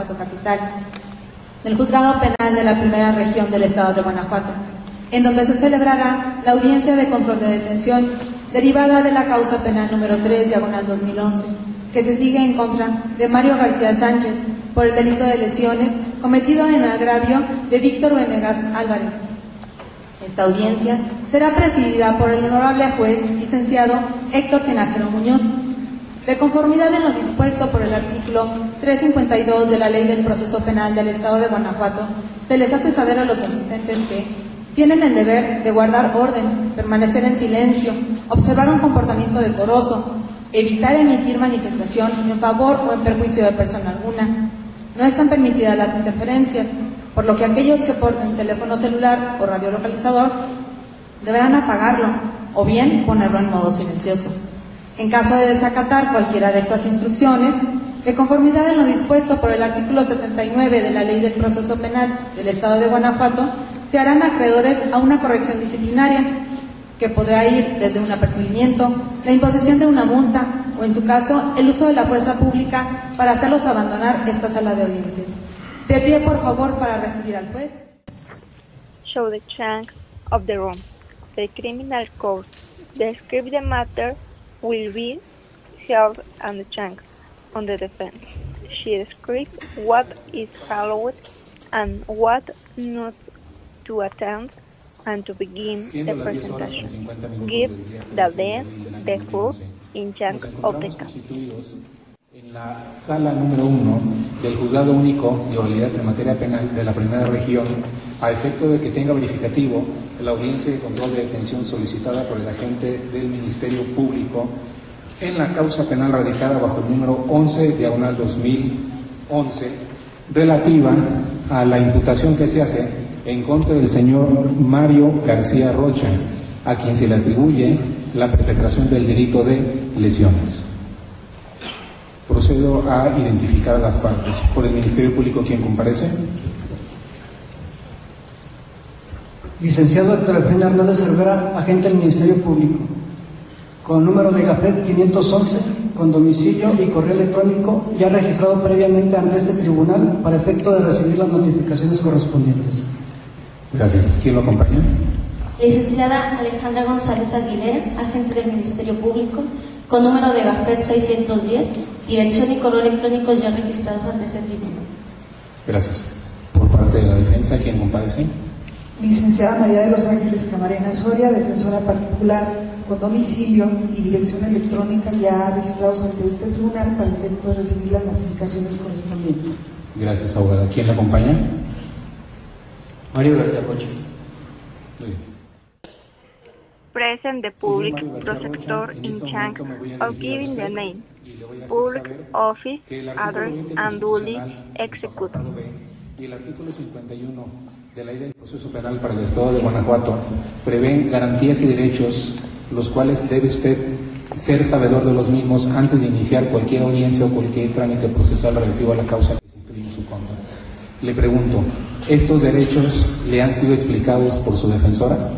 Guanajuato Capital, del Juzgado Penal de la Primera Región del Estado de Guanajuato, en donde se celebrará la audiencia de control de detención derivada de la causa penal número 3/2011, que se sigue en contra de Mario García Sánchez por el delito de lesiones cometido en agravio de Víctor Venegas Álvarez. Esta audiencia será presidida por el honorable juez licenciado Héctor Tinajero Muñoz. De conformidad en lo dispuesto por el artículo 352 de la Ley del Proceso Penal del Estado de Guanajuato, se les hace saber a los asistentes que tienen el deber de guardar orden, permanecer en silencio, observar un comportamiento decoroso, evitar emitir manifestación en favor o en perjuicio de persona alguna. No están permitidas las interferencias, por lo que aquellos que porten teléfono celular o radiolocalizador deberán apagarlo o bien ponerlo en modo silencioso. En caso de desacatar cualquiera de estas instrucciones, de conformidad en lo dispuesto por el artículo 79 de la Ley del Proceso Penal del Estado de Guanajuato, se harán acreedores a una corrección disciplinaria, que podrá ir desde un apercibimiento, la imposición de una multa o, en su caso, el uso de la fuerza pública para hacerlos abandonar esta sala de audiencias. De pie, por favor, para recibir al juez. Show the chunks of the room. The criminal court describe the matter will be held on the chunks on the defense. She describes what is allowed and what not to attend, and to begin the presentation, give the dean the full in chunks of the case. En la sala número 1 del Juzgado Único de Oralidad en Materia Penal de la Primera Región, a efecto de que tenga verificativo la audiencia de control de detención solicitada por el agente del Ministerio Público en la causa penal radicada bajo el número 11/2011, relativa a la imputación que se hace en contra del señor Mario García Rocha, a quien se le atribuye la perpetración del delito de lesiones. Procedo a identificar a las partes. Por el Ministerio Público, ¿quién comparece? Licenciado Héctor Efraín Hernández Cervera, agente del Ministerio Público, con número de GAFET 511, con domicilio y correo electrónico ya registrado previamente ante este tribunal para efecto de recibir las notificaciones correspondientes. Gracias. ¿Quién lo acompaña? Licenciada Alejandra González Aguilera, agente del Ministerio Público, con número de GAFET 610, dirección y correo electrónicos ya registrados ante este tribunal. Gracias. Por parte de la defensa, ¿quién comparece? Licenciada María de los Ángeles Camarena Soria, defensora particular, con domicilio y dirección electrónica ya registrados ante este tribunal para el efecto de recibir las notificaciones correspondientes. Gracias, abogada. ¿Quién la acompaña? Mario García Rocha. Muy bien. Present the public prosecutor in chunks of giving the name, public office, address, and duly executed. Y el artículo 51 de la Ley del Proceso Penal para el Estado de Guanajuato prevé garantías y derechos, los cuales debe usted ser sabedor de los mismos antes de iniciar cualquier audiencia o cualquier trámite procesal relativo a la causa que se instruye en su contra. Le pregunto, ¿estos derechos le han sido explicados por su defensora?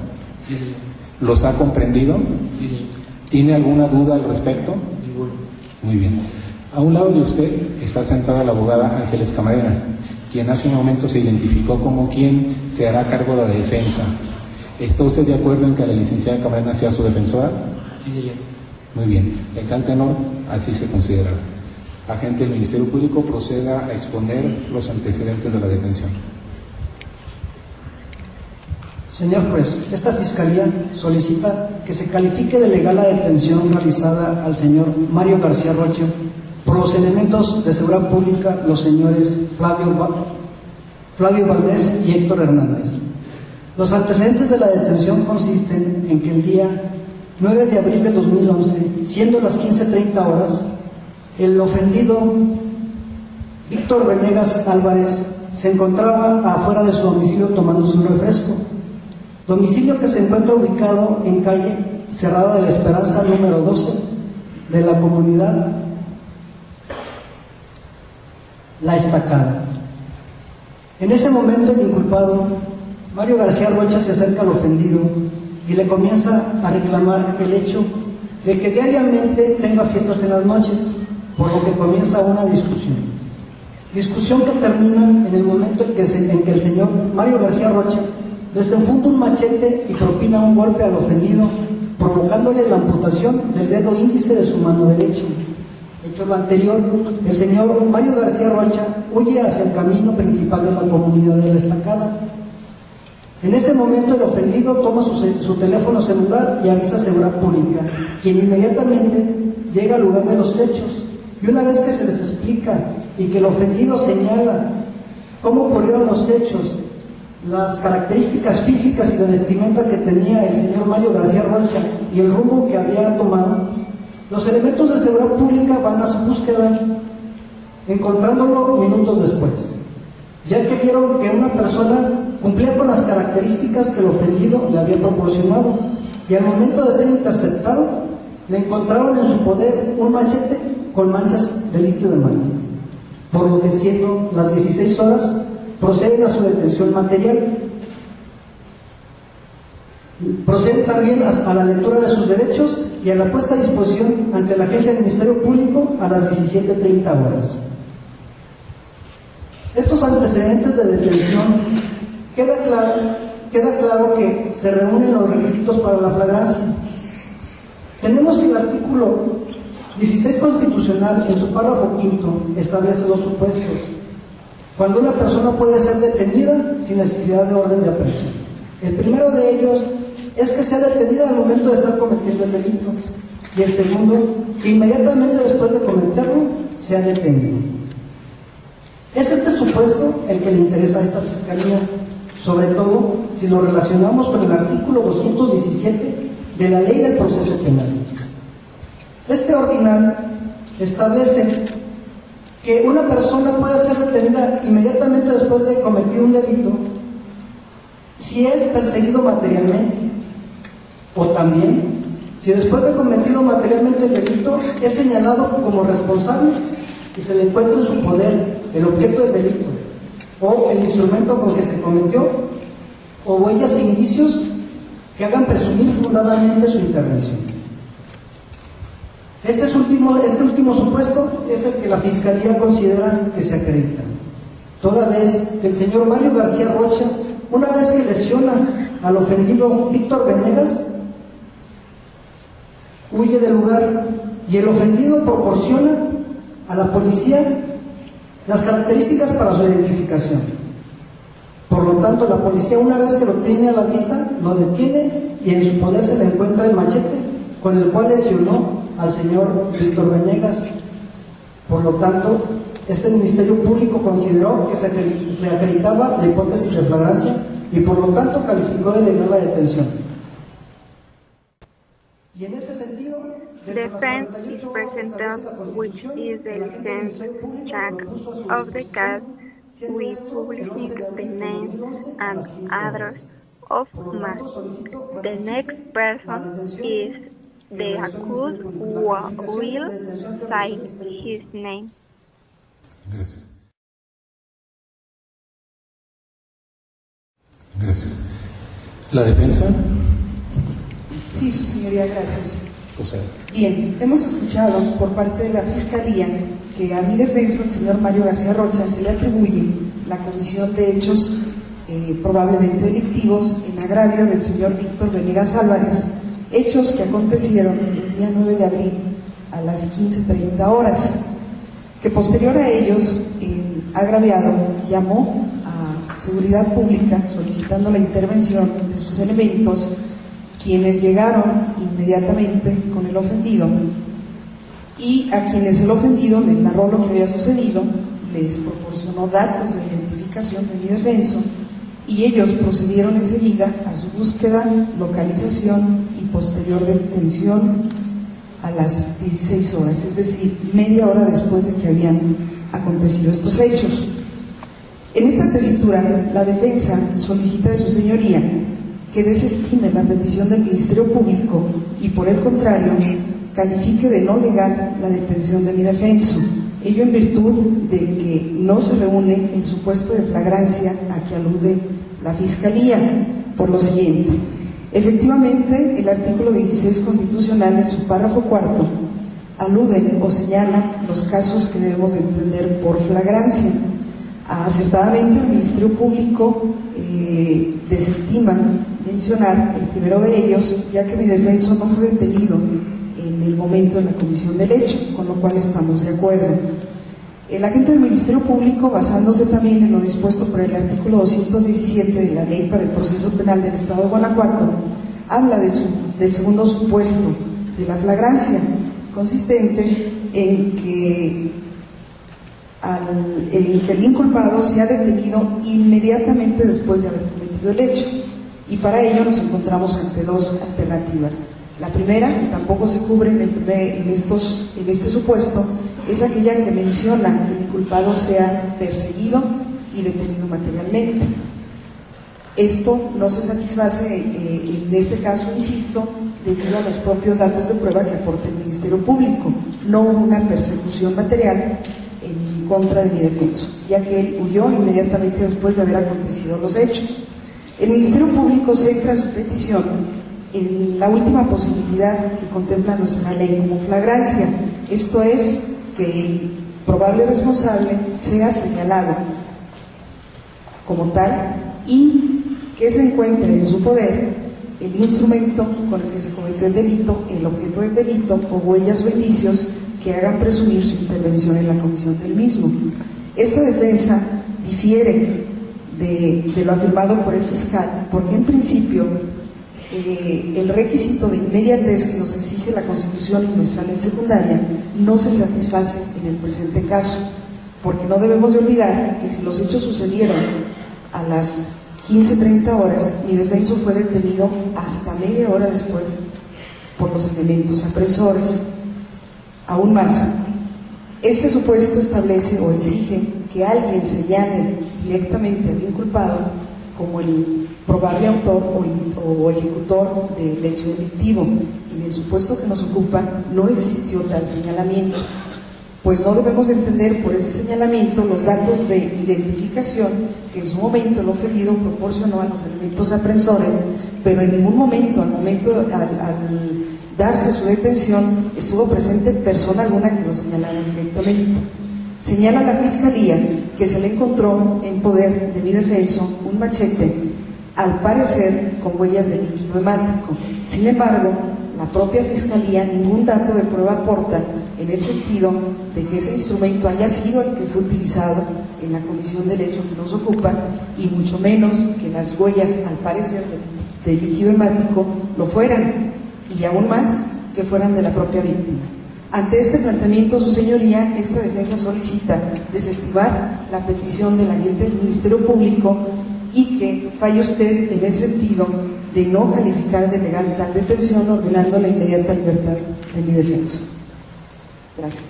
Sí, señor. ¿Los ha comprendido? Sí, señor. ¿Tiene alguna duda al respecto? Ninguno. Muy bien. A un lado de usted está sentada la abogada Ángeles Camarena, quien hace un momento se identificó como quien se hará cargo de la defensa. ¿Está usted de acuerdo en que la licenciada Camarena sea su defensora? Sí, señor. Muy bien. En tal tenor, así se considera. Agente del Ministerio Público, proceda a exponer los antecedentes de la detención. Señor juez, esta fiscalía solicita que se califique de legal la detención realizada al señor Mario García Rocha por los elementos de seguridad pública, los señores Flavio Valdés y Héctor Hernández. Los antecedentes de la detención consisten en que el día 9 de abril de 2011, siendo las 15:30 horas, el ofendido Víctor Venegas Álvarez se encontraba afuera de su domicilio tomándose un refresco. Domicilio que se encuentra ubicado en calle Cerrada de la Esperanza número 12 de la comunidad La Estacada. En ese momento el inculpado, Mario García Rocha, se acerca al ofendido y le comienza a reclamar el hecho de que diariamente tenga fiestas en las noches, por lo que comienza una discusión. Discusión que termina en el momento en que el señor Mario García Rocha desenfunda un machete y propina un golpe al ofendido, provocándole la amputación del dedo índice de su mano derecha. Hecho lo anterior, el señor Mario García Rocha huye hacia el camino principal de la comunidad de la Estacada. En ese momento el ofendido toma su teléfono celular y avisa a Seguridad Pública, quien inmediatamente llega al lugar de los hechos, y una vez que se les explica y que el ofendido señala cómo ocurrieron los hechos, las características físicas y de vestimenta que tenía el señor Mario García Rocha y el rumbo que había tomado, los elementos de Seguridad Pública van a su búsqueda, encontrándolo minutos después, ya que vieron que una persona cumplía con las características que el ofendido le había proporcionado, y al momento de ser interceptado, le encontraron en su poder un machete con manchas de líquido de maní, por lo que siendo las 16 horas, proceden a su detención material. Proceden también a la lectura de sus derechos y a la puesta a disposición ante la agencia del Ministerio Público a las 17:30 horas. Estos antecedentes de detención, queda claro que se reúnen los requisitos para la flagrancia. Tenemos que el artículo 16 constitucional, en su párrafo quinto, establece dos supuestos cuando una persona puede ser detenida sin necesidad de orden de aprehensión. El primero de ellos es que sea detenida al momento de estar cometiendo el delito, y el segundo, que inmediatamente después de cometerlo sea detenido. Es este supuesto el que le interesa a esta Fiscalía, sobre todo si lo relacionamos con el artículo 217 de la Ley del Proceso Penal. Este ordinal establece que una persona puede ser detenida inmediatamente después de cometer un delito si es perseguido materialmente, o también si después de cometido materialmente el delito es señalado como responsable y se le encuentra en su poder el objeto del delito o el instrumento con que se cometió, o huellas e indicios que hagan presumir fundadamente su intervención. Este último supuesto es el que la Fiscalía considera que se acredita, toda vez que el señor Mario García Rocha, una vez que lesiona al ofendido Víctor Venegas, huye del lugar y el ofendido proporciona a la policía las características para su identificación. Por lo tanto, la policía, una vez que lo tiene a la vista, lo detiene y en su poder se le encuentra el machete con el cual lesionó al señor Víctor Venegas. Por lo tanto, este Ministerio Público consideró que se acreditaba la hipótesis de flagrancia y por lo tanto calificó de legal la detención. Y en ese sentido, defense is presented, which is the defense check of the case. We publish the name and address of man. The next person is the accused who will cite his name. Gracias. Gracias. ¿La defensa? Sí, su señoría, gracias. O sea, Bien, hemos escuchado por parte de la Fiscalía que a mi defenso, el señor Mario García Rocha, se le atribuye la comisión de hechos probablemente delictivos en agravio del señor Víctor Venegas Álvarez, hechos que acontecieron el día 9 de abril a las 15:30 horas, que posterior a ellos el agraviado llamó a Seguridad Pública solicitando la intervención de sus elementos, quienes llegaron inmediatamente con el ofendido y a quienes el ofendido les narró lo que había sucedido, les proporcionó datos de identificación de mi defenso y ellos procedieron enseguida a su búsqueda, localización y posterior detención a las 16 horas, es decir, media hora después de que habían acontecido estos hechos. En esta tesitura, la defensa solicita de su señoría que desestime la petición del Ministerio Público y, por el contrario, califique de no legal la detención de mi defenso, ello en virtud de que no se reúne el supuesto de flagrancia a que alude la Fiscalía, por lo siguiente. Efectivamente, el artículo 16 constitucional, en su párrafo cuarto, aluden o señalan los casos que debemos de entender por flagrancia. Acertadamente el Ministerio Público desestima mencionar el primero de ellos, ya que mi defenso no fue detenido en el momento de la comisión del hecho, con lo cual estamos de acuerdo. El agente del Ministerio Público, basándose también en lo dispuesto por el artículo 217 de la Ley para el Proceso Penal del Estado de Guanajuato, habla del segundo supuesto de la flagrancia, consistente en que el inculpado sea detenido inmediatamente después de haber cometido el hecho, y para ello nos encontramos ante dos alternativas. La primera, que tampoco se cubre en este supuesto, es aquella que menciona que el inculpado sea perseguido y detenido materialmente. Esto no se satisface en este caso, insisto, debido a los propios datos de prueba que aporta el Ministerio Público. No hubo una persecución material en contra de mi defenso, ya que él huyó inmediatamente después de haber acontecido los hechos. El Ministerio Público centra su petición en la última posibilidad que contempla nuestra ley como flagrancia, esto es, que el probable responsable sea señalado como tal y que se encuentre en su poder el instrumento con el que se cometió el delito, el objeto del delito o huellas o indicios que hagan presumir su intervención en la comisión del mismo. Esta defensa difiere de lo afirmado por el fiscal, porque en principio el requisito de inmediatez que nos exige la Constitución y nuestra ley secundaria no se satisface en el presente caso, porque no debemos de olvidar que si los hechos sucedieron a las 15:30 horas, mi defenso fue detenido hasta media hora después por los elementos apresores. Aún más, este supuesto establece o exige que alguien señale directamente al inculpado como el probable autor o ejecutor del hecho delictivo. En el supuesto que nos ocupa no existió tal señalamiento, pues no debemos entender por ese señalamiento los datos de identificación que en su momento el ofendido proporcionó a los elementos apresores, pero en ningún momento, al darse su detención, estuvo presente persona alguna que lo señalara directamente. Señala la Fiscalía que se le encontró en poder de mi defenso un machete, al parecer con huellas de líquido hemático. Sin embargo, la propia Fiscalía ningún dato de prueba aporta en el sentido de que ese instrumento haya sido el que fue utilizado en la comisión del hecho que nos ocupa, y mucho menos que las huellas, al parecer, de líquido hemático lo fueran, y aún más que fueran de la propia víctima. Ante este planteamiento, su señoría, esta defensa solicita desestimar la petición del agente del Ministerio Público y que falle usted en el sentido de no calificar de legal tal detención, ordenando la inmediata libertad de mi defenso. Gracias.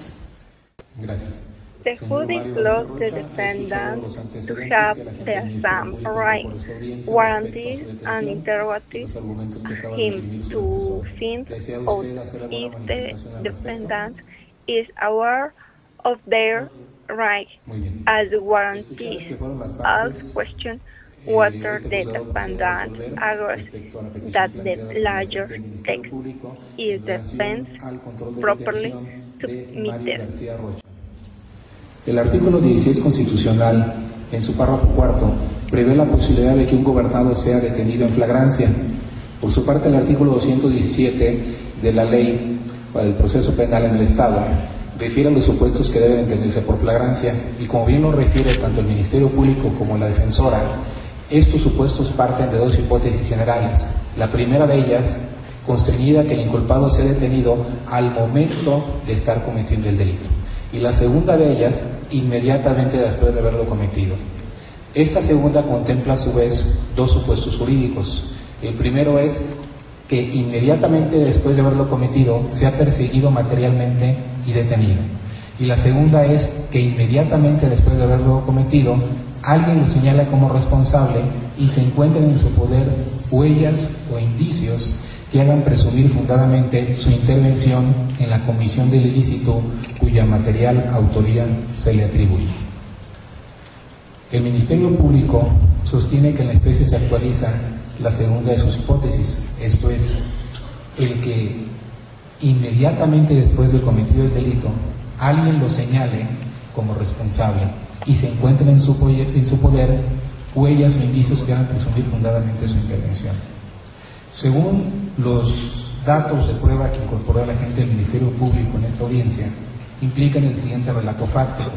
Gracias. The hoodie closed the defendant to have the same rights, warranties, and interrogated him to find out if the defendant is aware of their rights as warranties. Ask question whether the defendant agrees that the larger text is defense properly submitted. El artículo 16 constitucional, en su párrafo cuarto, prevé la posibilidad de que un gobernado sea detenido en flagrancia. Por su parte, el artículo 217 de la Ley para el Proceso Penal en el Estado refiere a los supuestos que deben entenderse por flagrancia, y como bien lo refiere tanto el Ministerio Público como la defensora, estos supuestos parten de dos hipótesis generales. La primera de ellas, constreñida que el inculpado sea detenido al momento de estar cometiendo el delito, y la segunda de ellas, inmediatamente después de haberlo cometido. Esta segunda contempla a su vez dos supuestos jurídicos. El primero es que inmediatamente después de haberlo cometido sea perseguido materialmente y detenido. Y la segunda es que inmediatamente después de haberlo cometido, alguien lo señala como responsable y se encuentren en su poder huellas o indicios que hagan presumir fundadamente su intervención en la comisión del ilícito cuya material autoría se le atribuye. El Ministerio Público sostiene que en la especie se actualiza la segunda de sus hipótesis, esto es, el que inmediatamente después de cometido el delito, alguien lo señale como responsable y se encuentren en su poder huellas o indicios que hagan presumir fundadamente su intervención. Según los datos de prueba que incorporó el agente del Ministerio Público en esta audiencia, implican el siguiente relato fáctico.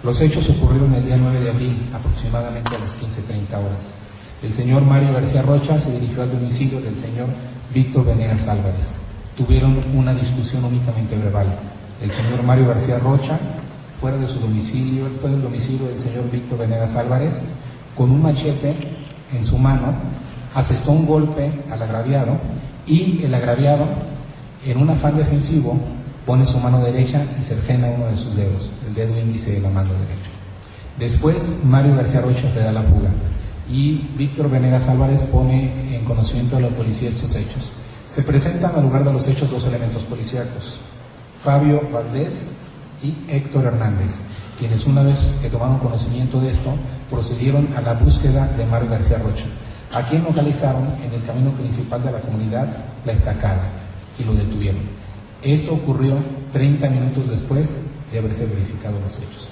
Los hechos ocurrieron el día 9 de abril, aproximadamente a las 15:30 horas. El señor Mario García Rocha se dirigió al domicilio del señor Víctor Venegas Álvarez. Tuvieron una discusión únicamente verbal. El señor Mario García Rocha, fuera de su domicilio, fue del domicilio del señor Víctor Venegas Álvarez, con un machete en su mano, asestó un golpe al agraviado y el agraviado, en un afán defensivo, pone su mano derecha y cercena uno de sus dedos, el dedo índice de la mano derecha. Después, Mario García Rocha se da la fuga y Víctor Venegas Álvarez pone en conocimiento de la policía estos hechos. Se presentan al lugar de los hechos dos elementos policíacos, Fabio Valdés y Héctor Hernández, quienes una vez que tomaron conocimiento de esto, procedieron a la búsqueda de Mario García Rocha, a quien localizaron en el camino principal de la comunidad, La Estacada, y lo detuvieron. Esto ocurrió 30 minutos después de haberse verificado los hechos.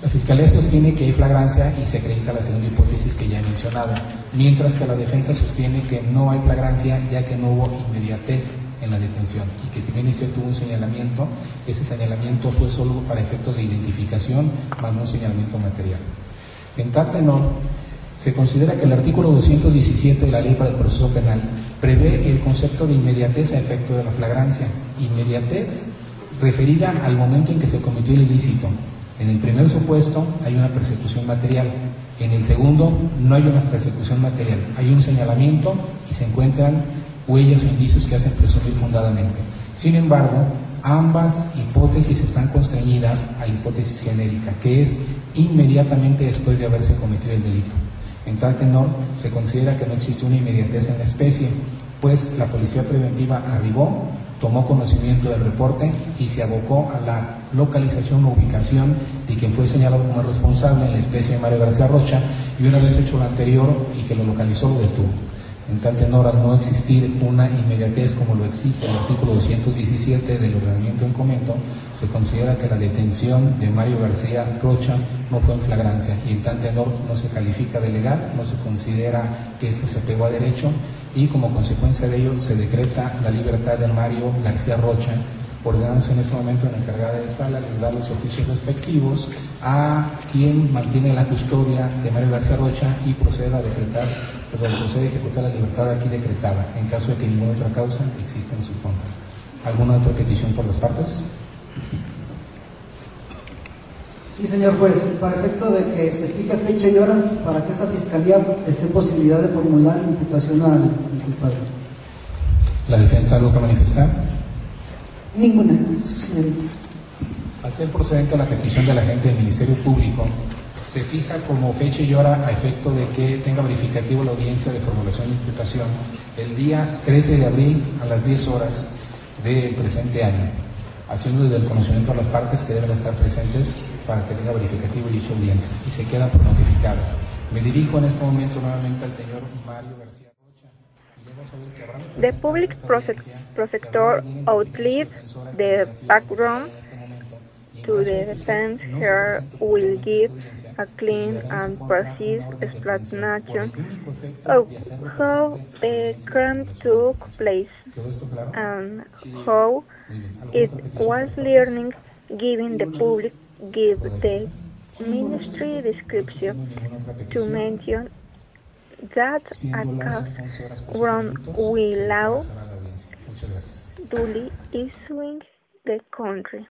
La Fiscalía sostiene que hay flagrancia y se acredita la segunda hipótesis que ya he mencionado, mientras que la defensa sostiene que no hay flagrancia ya que no hubo inmediatez en la detención y que si bien es cierto hubo un señalamiento, ese señalamiento fue solo para efectos de identificación, más no un señalamiento material. En tal tenor, se considera que el artículo 217 de la Ley para el Proceso Penal prevé el concepto de inmediatez a efecto de la flagrancia. Inmediatez referida al momento en que se cometió el ilícito. En el primer supuesto hay una persecución material, en el segundo no hay una persecución material, hay un señalamiento y se encuentran huellas o indicios que hacen presumir fundadamente. Sin embargo, ambas hipótesis están constreñidas a la hipótesis genérica, que es inmediatamente después de haberse cometido el delito. En tal tenor, se considera que no existe una inmediatez en la especie, pues la policía preventiva arribó, tomó conocimiento del reporte y se abocó a la localización o ubicación de quien fue señalado como responsable en la especie de Mario García Rocha, y una vez hecho lo anterior y que lo localizó, lo detuvo. En tal tenor, al no existir una inmediatez como lo exige el artículo 217 del ordenamiento en comento, se considera que la detención de Mario García Rocha no fue en flagrancia y en tal tenor no se califica de legal, no se considera que esto se pegó a derecho y como consecuencia de ello se decreta la libertad de Mario García Rocha, ordenándose en este momento en la encargada de sala dar los oficios respectivos a quien mantiene la custodia de Mario García Rocha y procede a ejecutar la libertad aquí decretada, en caso de que ninguna otra causa exista en su contra. ¿Alguna otra petición por las partes? Sí, señor juez, para efecto de que se fije fecha y hora para que esta fiscalía esté en posibilidad de formular imputación al culpable. ¿La defensa algo que manifestar? Ninguna, su señoría. Al ser procedente a la petición del agente del Ministerio Público, se fija como fecha y hora a efecto de que tenga verificativo la audiencia de formulación de imputación el día 13 de abril a las 10 horas del presente año, haciendo desde el conocimiento a las partes que deben estar presentes para que tenga verificativo dicha audiencia y se quedan por notificadas. Me dirijo en este momento nuevamente al señor Mario García Rocha. The public prosecutor outlives the background to the defense here will give a clean and precise explanation of how the crime took place and how it was learning, giving the public give the ministry description to mention that a cause run without duly issuing the country.